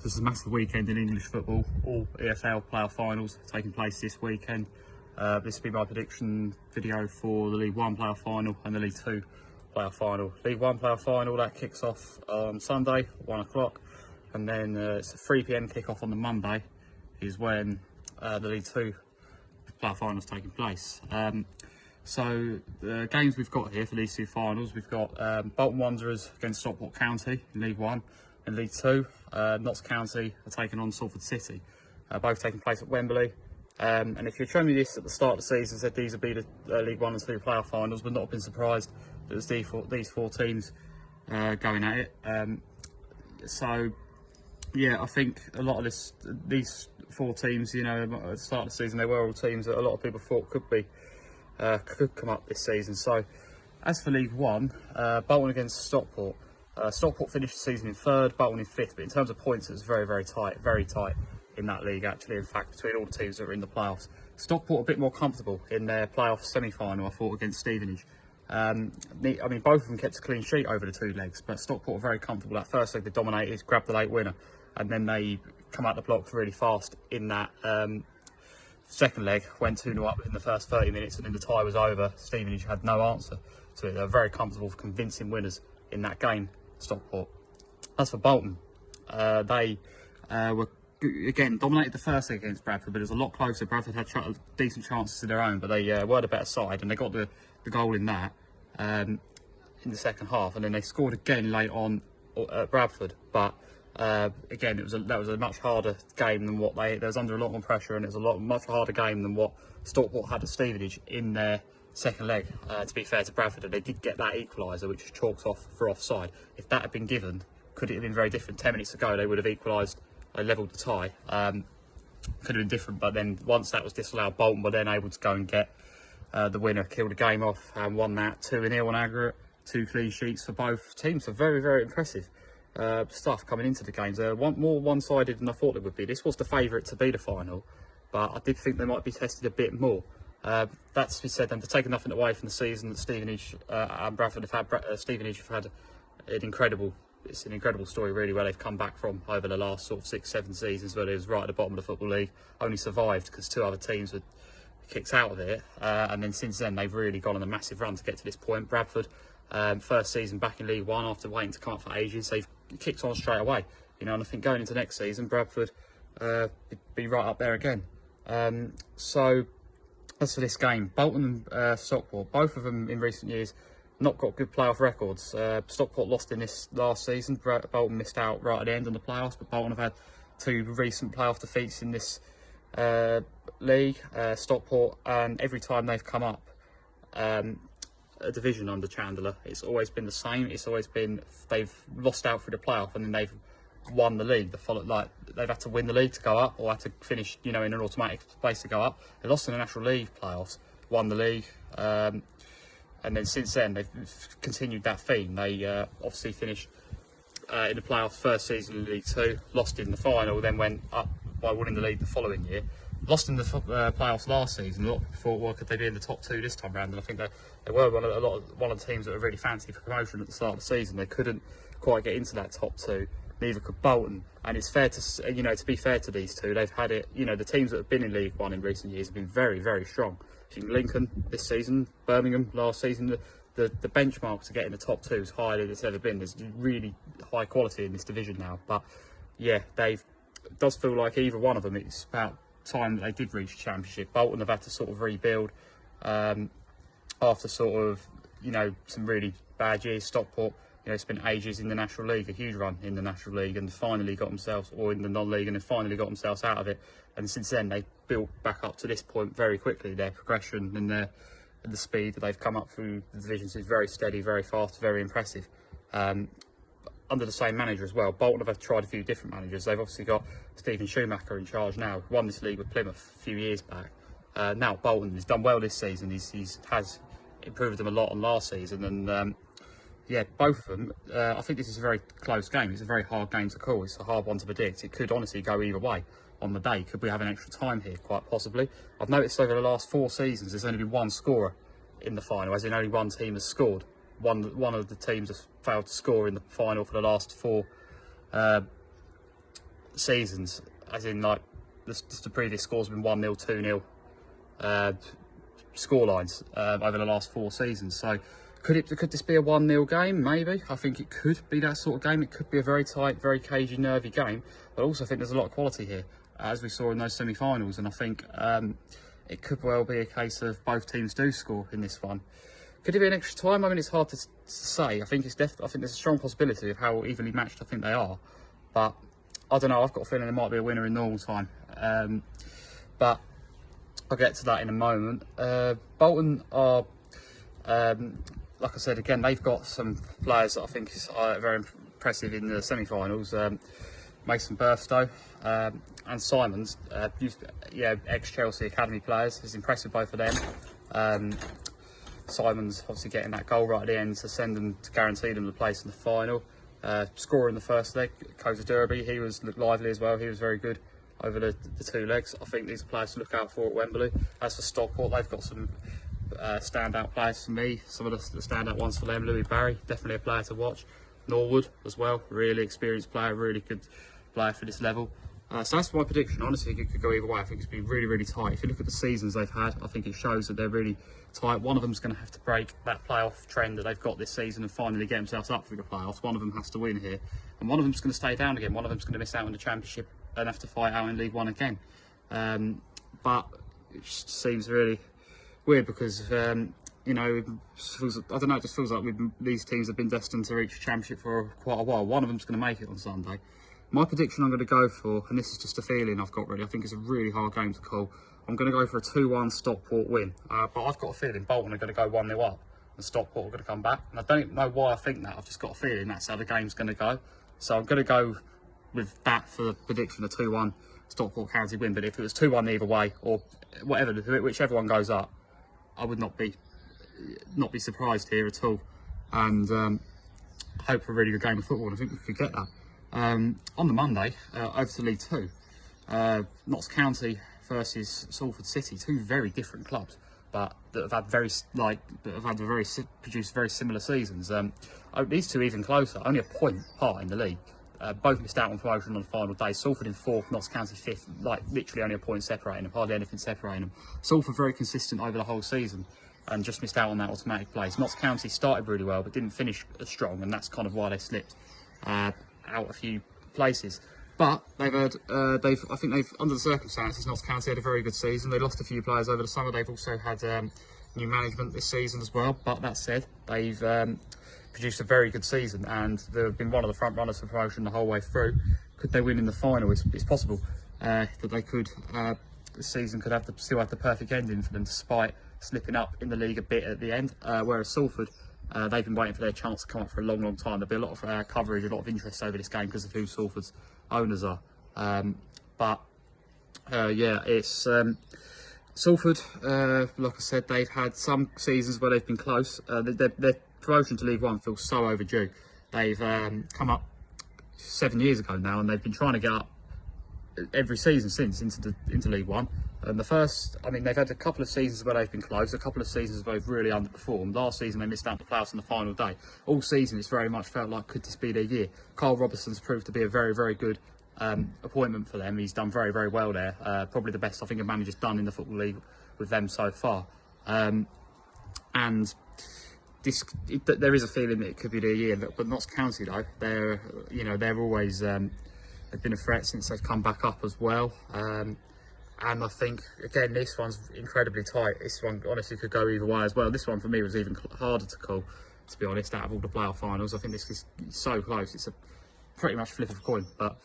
This is a massive weekend in English football. All EFL playoff finals taking place this weekend. This will be my prediction video for the League One playoff final and the League Two playoff final. League One playoff final, that kicks off on Sunday, 1 o'clock, and then it's a 3 PM kick-off on the Monday is when the League Two playoff final is taking place. So the games we've got here for these two finals, we've got Bolton Wanderers against Stockport County in League One. In League Two, Notts County are taking on Salford City, both taking place at Wembley. And if you'd shown me this at the start of the season, said these would be the League One and Two playoff finals, would not have been surprised that it was these four teams going at it. So yeah, I think a lot of these four teams, you know, at the start of the season, they were all teams that a lot of people thought could come up this season. So as for League One, Bolton against Stockport. Stockport finished the season in third, Bolton in fifth, but in terms of points it was very tight in that league actually, in fact, between all the teams that were in the playoffs. Stockport a bit more comfortable in their playoff semi-final, I thought, against Stevenage. I mean, both of them kept a clean sheet over the two legs, but Stockport were very comfortable. That first leg they dominated, grabbed the late winner, and then they come out the blocks really fast in that second leg, went 2-0 up in the first 30 minutes, and then the tie was over. Stevenage had no answer to it. They were very comfortable, convincing winners in that game, Stockport. As for Bolton, they were, again, dominated the first leg against Bradford, but it was a lot closer. Bradford had decent chances of their own, but they were the better side, and they got the goal in that in the second half, and then they scored again late on at Bradford. But again, that was a much harder game than what they was under a lot more pressure, and it was a much harder game than what Stockport had at Stevenage in their second leg. To be fair to Bradford, and they did get that equaliser, which was chalked off for offside. If that had been given, could it have been very different? 10 minutes ago, they would have equalised. They levelled the tie. Could have been different, but then once that was disallowed, Bolton were then able to go and get the winner, kill the game off, and won that 2-0 on aggregate. 2 clean sheets for both teams. So very impressive stuff coming into the games. More one-sided than I thought it would be. This was the favourite to be the final, but I did think they might be tested a bit more. That's to be said, then, to take nothing away from the season that Stevenage and Bradford have had. Stevenage have had an incredible story, really, where they've come back from over the last sort of 6-7 seasons, where they was right at the bottom of the Football League, only survived because 2 other teams were kicked out of it, and then since then they've really gone on a massive run to get to this point. Bradford, first season back in League One after waiting to come up for ages, they've kicked on straight away, you know, and I think going into next season, Bradford be right up there again. So as for this game, Bolton and Stockport, both of them in recent years not got good playoff records. Stockport lost in this last season. Bolton missed out right at the end on the playoffs, but Bolton have had 2 recent playoff defeats in this league. Stockport, and every time they've come up a division under Chandler, it's always been the same. It's always been they've lost out through the playoff, and then they've won the league. They've had to win the league to go up, or had to finish, you know, in an automatic place to go up. They lost in the National League playoffs, won the league, and then since then they've continued that theme. They obviously finished in the playoffs first season in League Two, lost in the final, then went up by winning the league the following year. Lost in the playoffs last season. A lot of people thought, well, could they be in the top 2 this time round? And I think they were one of the teams that were really fancy for promotion at the start of the season. They couldn't quite get into that top 2. Neither could Bolton. And it's fair to, you know, to be fair to these two, they've had it. You know, the teams that have been in League One in recent years have been very strong. I think Lincoln this season, Birmingham last season, the benchmark to get in the top 2 is higher than it's ever been. There's really high quality in this division now. But yeah, it does feel like either one of them, it's about time that they did reach championship. Bolton have had to sort of rebuild after sort of, you know, some really bad years. Stockport, you know, spent ages in the National League, a huge run in the National League, and finally got themselves, or in the non-league, and then finally got themselves out of it. And since then they've built back up to this point very quickly. Their progression and the speed that they've come up through the divisions is very steady, very fast, very impressive. Under the same manager as well. Bolton have tried a few different managers. They've obviously got Stephen Schumacher in charge now. Won this league with Plymouth a few years back. Now Bolton has done well this season. He has improved them a lot on last season, and yeah, both of them. I think this is a very close game. It's a very hard game to call. It's a hard one to predict. It could honestly go either way on the day. Could we have an extra time here? Quite possibly. I've noticed over the last 4 seasons there's only been 1 scorer in the final, as in only 1 team has scored. One of the teams has failed to score in the final for the last 4 seasons, as in like the previous scores have been 1-0, 2-0 scorelines over the last 4 seasons. So could this be a 1-0 game? Maybe. I think it could be that sort of game. It could be a very tight, very cagey, nervy game. But I also think there's a lot of quality here, as we saw in those semi-finals. And I think it could well be a case of both teams do score in this one. Could it be an extra time? I mean, it's hard to say. I think there's a strong possibility of how evenly matched I think they are. But I don't know. I've got a feeling there might be a winner in normal time. But I'll get to that in a moment. Bolton are, like I said again, they've got some players that I think are very impressive in the semi-finals. Mason Birthstow and Simons, ex-Chelsea academy players. It's impressive, both of them. Simons obviously getting that goal right at the end to guarantee them the place in the final. Scorer in the first leg, Kota Derby, he looked lively as well. He was very good over the 2 legs. I think these are players to look out for at Wembley. As for Stockport, they've got some standout players for me. Some of the standout ones for them: Louis Barry, definitely a player to watch. Norwood as well, really experienced player, really good player for this level. So that's my prediction. Honestly, it could go either way. I think it's been really, really tight. If you look at the seasons they've had, I think it shows that they're really tight. One of them's going to have to break that playoff trend that they've got this season and finally get themselves up for the playoffs. One of them has to win here, and one of them's going to stay down again. One of them's going to miss out on the Championship and have to fight out in League One again. But it just seems really weird because you know, I don't know. It just feels like these teams have been destined to reach Championship for quite a while. One of them's going to make it on Sunday. My prediction I'm going to go for, and this is just a feeling I've got really, I think it's a really hard game to call. I'm going to go for a 2-1 Stockport win. But I've got a feeling Bolton are going to go 1-0 up and Stockport are going to come back. And I don't know why I think that. I've just got a feeling that's how the game's going to go. So I'm going to go with that for the prediction, a 2-1 Stockport County win. But if it was 2-1 either way, or whatever, whichever one goes up, I would not be surprised here at all. And hope for a really good game of football. And I think we could get that. On the Monday, over to League Two, Notts County versus Salford City, 2 very different clubs, but that have had produced very similar seasons. These 2 even closer, only a point apart in the league. Both missed out on promotion on the final day. Salford in 4th, Notts County 5th, like literally only a point separating them, hardly anything separating them. Salford very consistent over the whole season and just missed out on that automatic place. Notts County started really well but didn't finish as strong, and that's kind of why they slipped out a few places. But they've had, I think they've, under the circumstances, Notts County had a very good season. They lost a few players over the summer. They've also had new management this season as well. But that said, they've produced a very good season, and they've been one of the front runners for promotion the whole way through. Could they win in the final? It's possible that they could. This season could still have the perfect ending for them, despite slipping up in the league a bit at the end. Whereas Salford, they've been waiting for their chance to come up for a long, long time. There'll be a lot of coverage, a lot of interest over this game because of who Salford's owners are. It's Salford. Like I said, they've had some seasons where they've been close. Their promotion to League One feels so overdue. They've come up 7 years ago now, and they've been trying to get up every season since into League One. And they've had a couple of seasons where they've been close, a couple of seasons where they've really underperformed. Last season they missed out the playoffs on the final day. All season it's very much felt like, could this be their year? Carl Robertson's proved to be a very, very good appointment for them. He's done very, very well there. Probably the best I think a manager's done in the Football League with them so far. And there is a feeling that it could be their year. But Notts County though, they're always they've been a threat since they've come back up as well. And I think, again, this one's incredibly tight. This one honestly could go either way as well. This one for me was even harder to call, to be honest, out of all the playoff finals. I think this is so close. It's a pretty much flip of a coin. But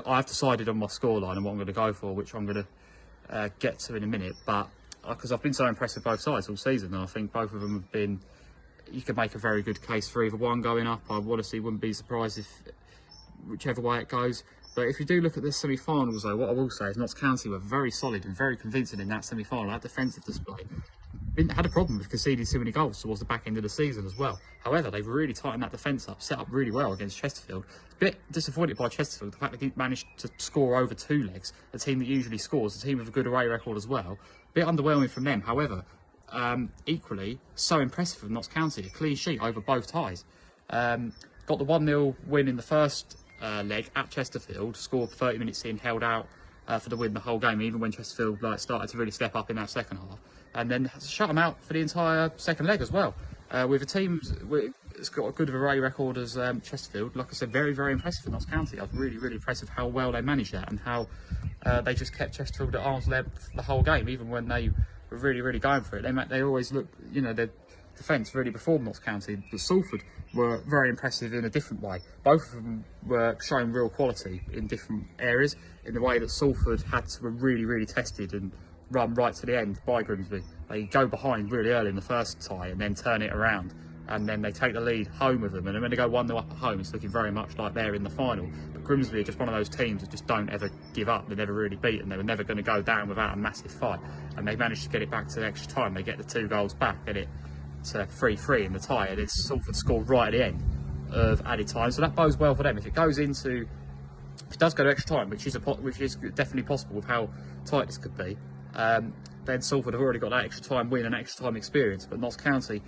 I've decided on my scoreline and what I'm going to go for, which I'm going to get to in a minute. But because I've been so impressed with both sides all season, and I think both of them have been, you could make a very good case for either one going up. I honestly wouldn't be surprised if whichever way it goes. But if you do look at the semi-finals though, what I will say is Notts County were very solid and very convincing in that semi-final. That defensive display had a problem with conceding too many goals towards the back end of the season as well. However, they've really tightened that defence up, set up really well against Chesterfield. A bit disappointed by Chesterfield, the fact they managed to score over 2 legs, a team that usually scores, a team with a good away record as well. A bit underwhelming from them. However, equally so impressive from Notts County, a clean sheet over both ties. Got the 1-0 win in the first leg at Chesterfield, scored 30 minutes in, held out for the win the whole game, even when Chesterfield started to really step up in that second half, and then shut them out for the entire second leg as well. With a team it's got a good array record as Chesterfield, like I said, very, very impressive for Notts County. I was really, really impressive how well they managed that and how they just kept Chesterfield at arm's length the whole game, even when they were really, really going for it. They always look, you know, their defence really performed Notts County. But Salford were very impressive in a different way. Both of them were showing real quality in different areas, in the way that Salford were really, really tested and run right to the end by Grimsby. They go behind really early in the first tie and then turn it around, and then they take the lead home with them, and then when they go 1-0 up at home, it's looking very much like they're in the final. But Grimsby are just one of those teams that just don't ever give up. They're never really beaten. They were never going to go down without a massive fight, and they managed to get it back to the extra time. They get the 2 goals back, get it to 3-3 in the tie, and it's Salford scored right at the end of added time, so that bodes well for them. If it does go to extra time, which is definitely possible with how tight this could be, then Salford have already got that extra time win and extra time experience. But Notts County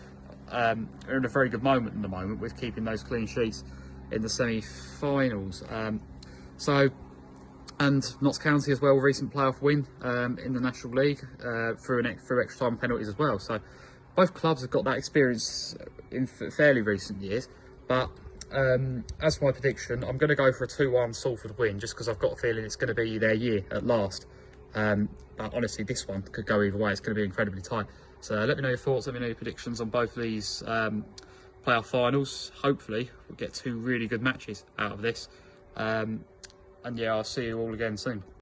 are in a very good moment at the moment with keeping those clean sheets in the semi-finals. And Notts County as well, recent playoff win in the National League through extra time penalties as well. So both clubs have got that experience in fairly recent years. But as for my prediction, I'm going to go for a 2-1 Salford win, just because I've got a feeling it's going to be their year at last. But honestly, this one could go either way. It's going to be incredibly tight. So let me know your thoughts, let me know your predictions on both of these playoff finals. Hopefully we'll get 2 really good matches out of this. And yeah, I'll see you all again soon.